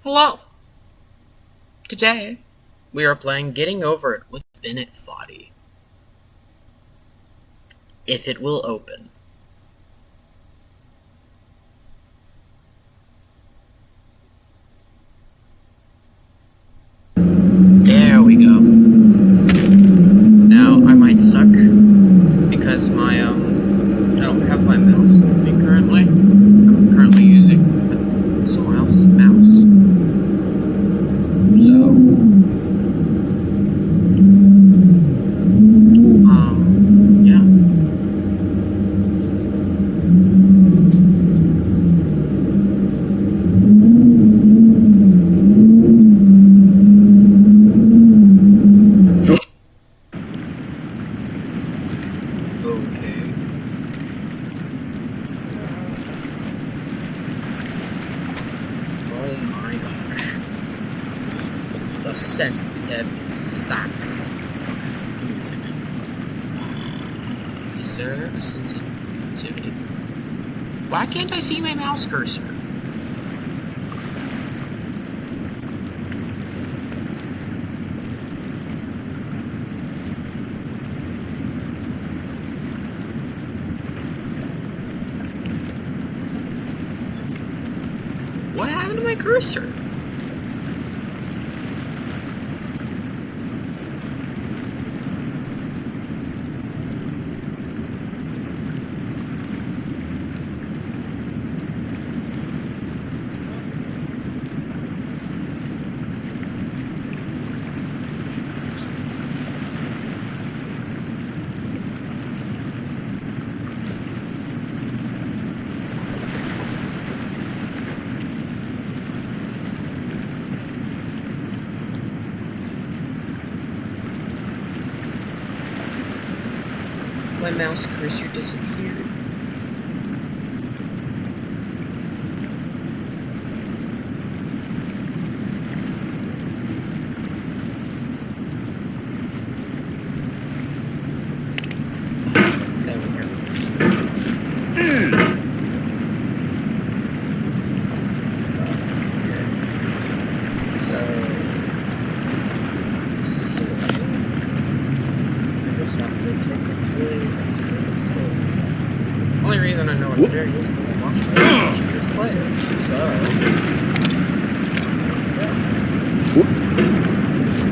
Hello! Today, we are playing Getting Over It with Bennett Foddy. If it will open. There we go. Now, I might suck because I don't have my mouse with me currently. I'm currently using someone else's mouse. So, yeah. Okay. Oh my gosh. The sensitive sucks. Wait a second. Is there a sensitivity? Why can't I see my mouse cursor? What happened to my cursor? My mouse cursor disappeared. There we go. Only reason I know what there is because I watched this player. So,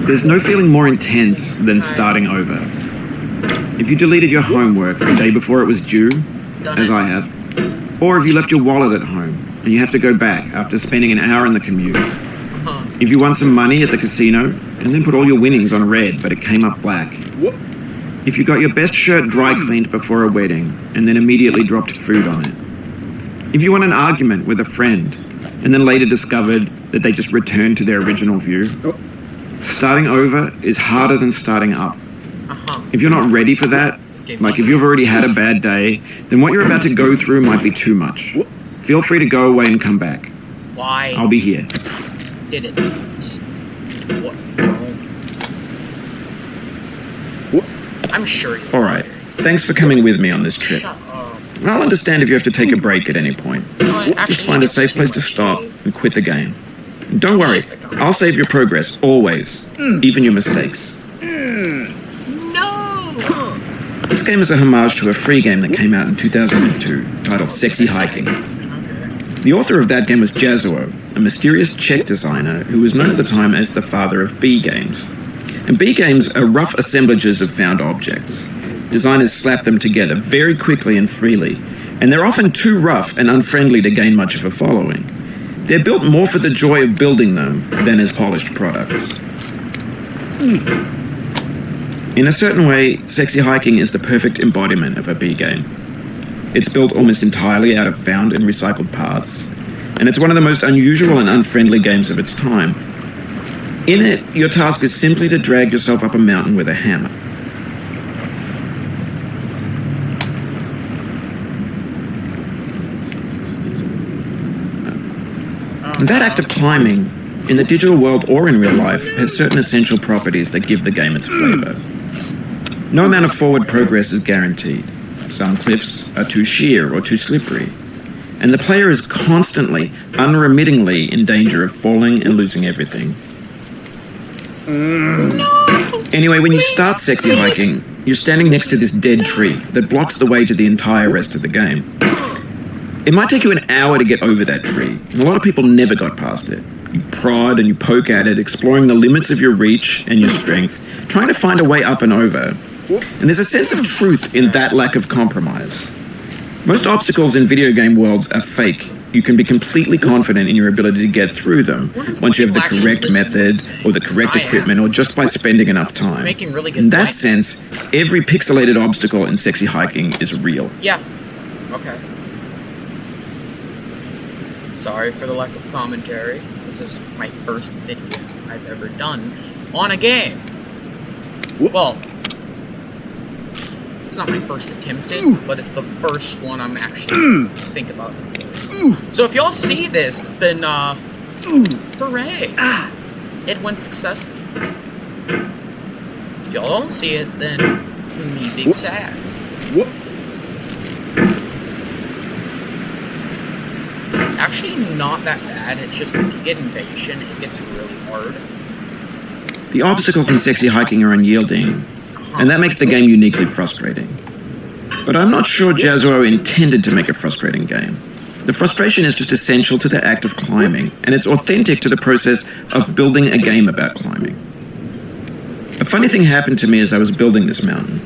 There's no feeling more intense than starting over. If you deleted your homework the day before it was due, as I have, or if you left your wallet at home and you have to go back after spending an hour in the commute. If you won some money at the casino and then put all your winnings on red but it came up black. If you got your best shirt dry cleaned before a wedding and then immediately dropped food on it. If you won an argument with a friend and then later discovered that they just returned to their original view. Starting over is harder than starting up. If you're not ready for that, like if you've already had a bad day, then what you're about to go through might be too much. Feel free to go away and come back. why I'll be here. did it? What? I'm sure you Alright, thanks for coming with me on this trip. Shut up. I'll understand if you have to take a break at any point. Just find a safe place to stop and quit the game. And don't worry, I'll save your progress, always. Even your mistakes. No! This game is a homage to a free game that came out in 2002, titled Sexy Hiking. The author of that game was Jazuo, a mysterious Czech designer who was known at the time as the father of B games. And B games are rough assemblages of found objects. Designers slap them together very quickly and freely, and they're often too rough and unfriendly to gain much of a following. They're built more for the joy of building them than as polished products. In a certain way, Sexy Hiking is the perfect embodiment of a B game. It's built almost entirely out of found and recycled parts, and it's one of the most unusual and unfriendly games of its time. In it, your task is simply to drag yourself up a mountain with a hammer. And that act of climbing, in the digital world or in real life, has certain essential properties that give the game its flavor. No amount of forward progress is guaranteed. Some cliffs are too sheer or too slippery. and the player is constantly, unremittingly in danger of falling and losing everything. Anyway, when you start sexy hiking, you're standing next to this dead tree that blocks the way to the entire rest of the game. It might take you an hour to get over that tree, and a lot of people never got past it. You prod and you poke at it, exploring the limits of your reach and your strength, trying to find a way up and over. And there's a sense of truth in that lack of compromise. Most obstacles in video game worlds are fake. You can be completely confident in your ability to get through them once you have the correct method or the correct equipment or just by spending enough time. In that sense, every pixelated obstacle in sexy hiking is real. Yeah. Okay. Sorry for the lack of commentary. This is my first video I've ever done on a game. Well, it's not my first attempt at, but it's the first one I'm actually thinking about. So if y'all see this, then hooray! It went successfully. If y'all don't see it, then me being sad. Actually, not that bad. It's just if you get impatient, it gets really hard. The obstacles in sexy hiking are unyielding, and that makes the game uniquely frustrating. But I'm not sure Jazzuo intended to make a frustrating game. The frustration is just essential to the act of climbing, and it's authentic to the process of building a game about climbing. A funny thing happened to me as I was building this mountain.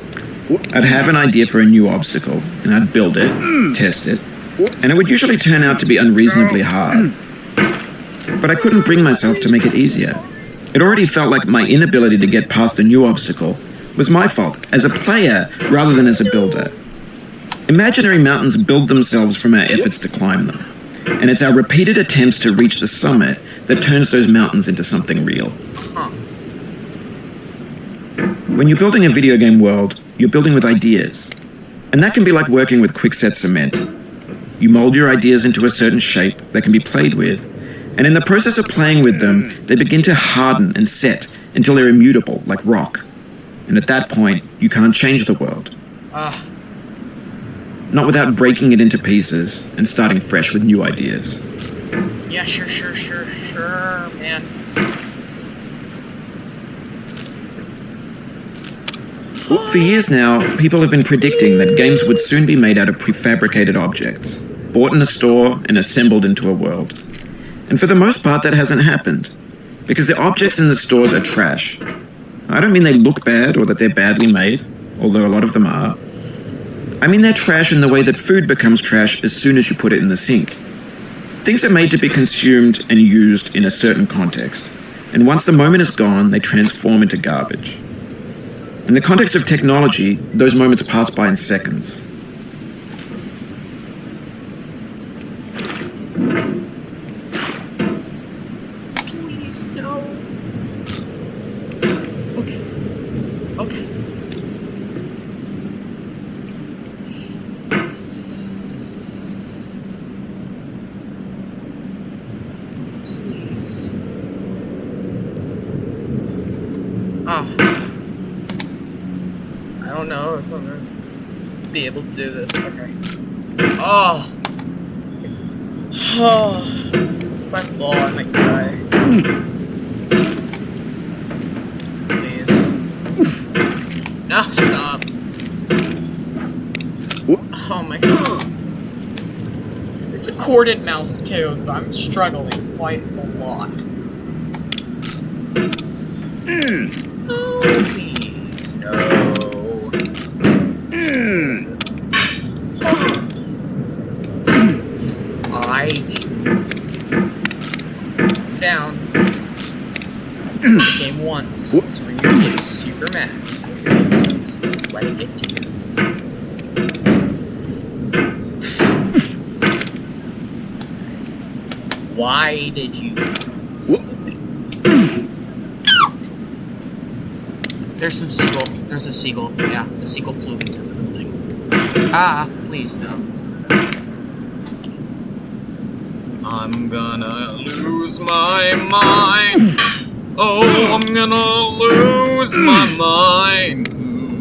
I'd have an idea for a new obstacle, and I'd build it, test it, and it would usually turn out to be unreasonably hard. But I couldn't bring myself to make it easier. It already felt like my inability to get past the new obstacle was my fault as a player rather than as a builder. Imaginary mountains build themselves from our efforts to climb them, and it's our repeated attempts to reach the summit that turns those mountains into something real. When you're building a video game world, you're building with ideas, and that can be like working with quickset cement. You mold your ideas into a certain shape that can be played with, and in the process of playing with them, they begin to harden and set until they're immutable, like rock. And at that point, you can't change the world. Not without breaking it into pieces and starting fresh with new ideas. Yeah, sure, man. For years now, people have been predicting that games would soon be made out of prefabricated objects, bought in a store and assembled into a world. And for the most part, that hasn't happened, because the objects in the stores are trash. I don't mean they look bad or that they're badly made, although a lot of them are. I mean they're trash in the way that food becomes trash as soon as you put it in the sink. Things are made to be consumed and used in a certain context, and once the moment is gone, they transform into garbage. In the context of technology, those moments pass by in seconds. Please, no. Okay. I don't know if I'm gonna be able to do this. Okay. If I fall, I might die. Please. No, stop. Oh my god. It's a corded mouse too, so I'm struggling quite a lot. Oh, please, no. Down. Game once, so when you get super mad, let it get to you. Why did you? There's some seagull. There's a seagull. Yeah, the seagull flew into the building. Please no. I'm gonna lose my mind. Oh, I'm gonna lose my mind.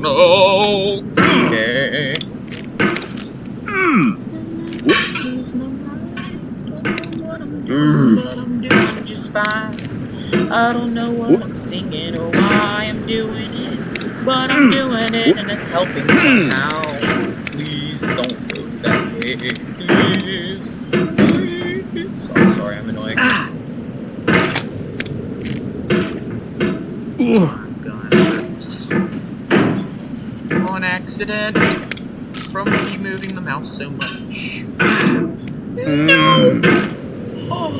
No. Okay. Lose my mind. but I'm doing just fine. I don't know what I'm singing or why I'm doing it, but I'm doing it and it's helping somehow. Please don't go that way. Please. Please. I'm sorry, I'm annoying. On accident from me moving the mouse so much. No! Oh.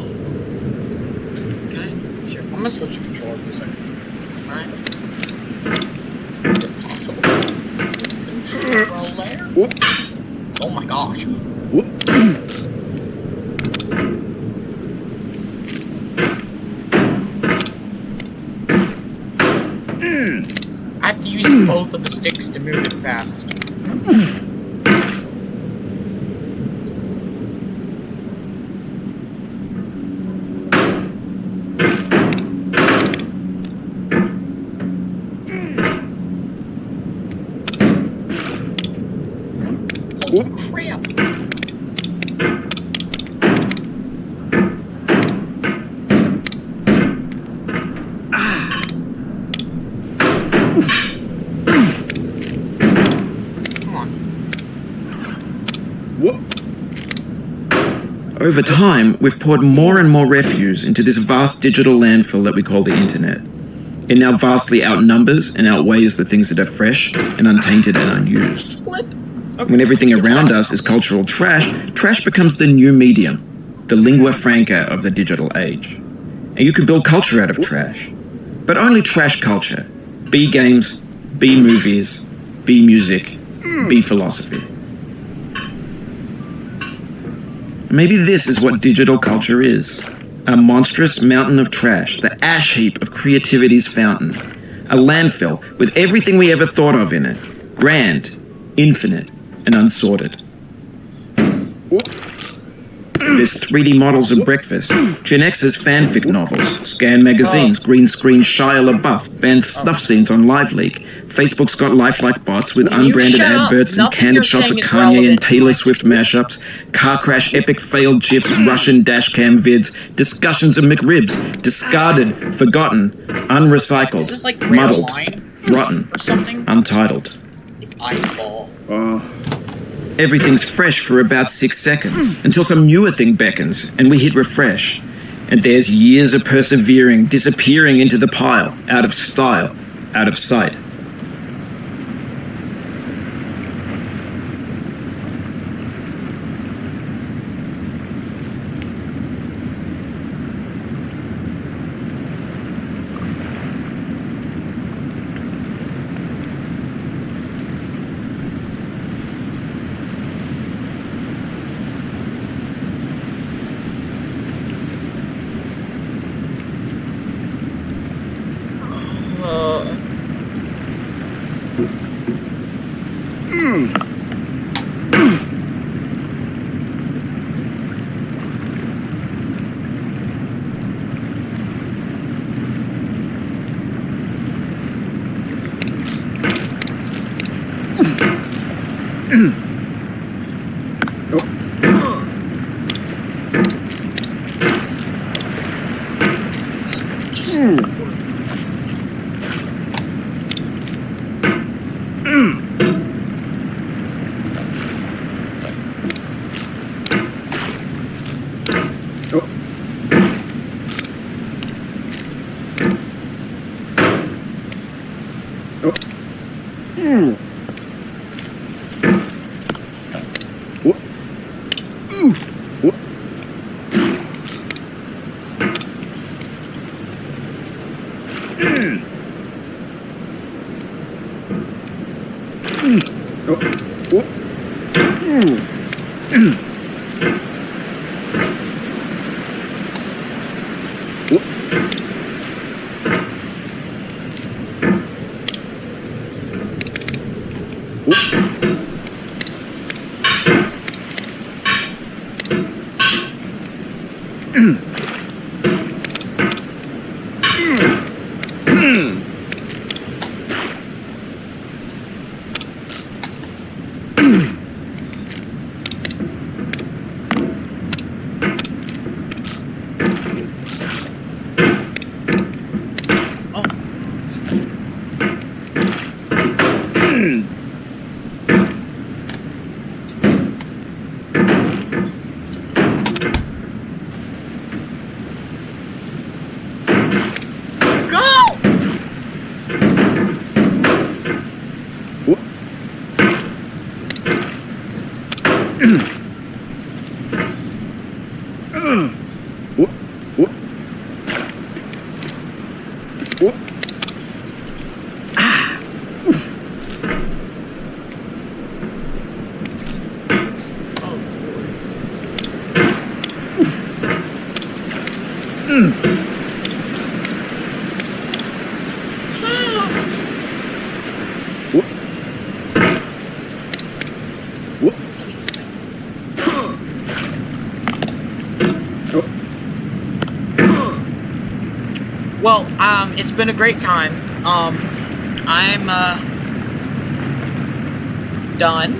Okay, sure. I'm gonna switch the controller for a second. Alright. Is it possible? Control there? Oh my gosh. I have to use both of the sticks to move it fast. Oh crap! Over time, we've poured more and more refuse into this vast digital landfill that we call the internet. It now vastly outnumbers and outweighs the things that are fresh and untainted and unused. When everything around us is cultural trash, trash becomes the new medium, the lingua franca of the digital age. And you can build culture out of trash. But only trash culture. Be games, be movies, be music, be philosophy. Maybe this is what digital culture is. A monstrous mountain of trash, the ash heap of creativity's fountain. A landfill with everything we ever thought of in it. Grand, infinite, and unsorted. There's 3D models of breakfast, Gen X's fanfic novels, Scan magazines, green screen Shia LaBeouf, banned snuff scenes on LiveLeak. Facebook's got lifelike bots with unbranded adverts and candid shots of Kanye and Taylor Swift mashups, car crash epic failed GIFs, Russian dashcam vids, discussions of McRibs, discarded, forgotten, unrecycled, muddled, rotten, untitled. Everything's fresh for about 6 seconds, until some newer thing beckons, and we hit refresh. And there's years of persevering, disappearing into the pile, out of style, out of sight. Go! Well, it's been a great time. I'm done.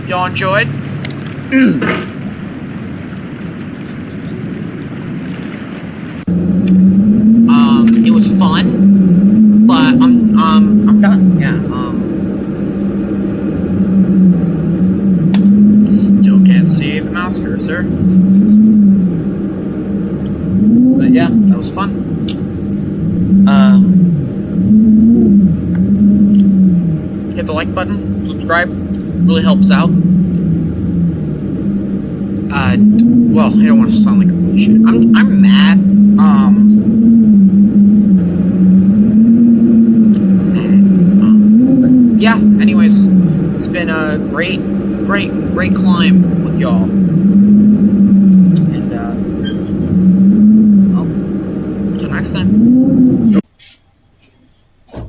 Y'all enjoyed? It was fun, but I'm done. Yeah. Still can't see the mouse cursor. But yeah, that was fun. Hit the like button, subscribe, really helps out. Well, I don't want to sound like a bullshit. I'm mad. But yeah, anyways, it's been a great climb with y'all.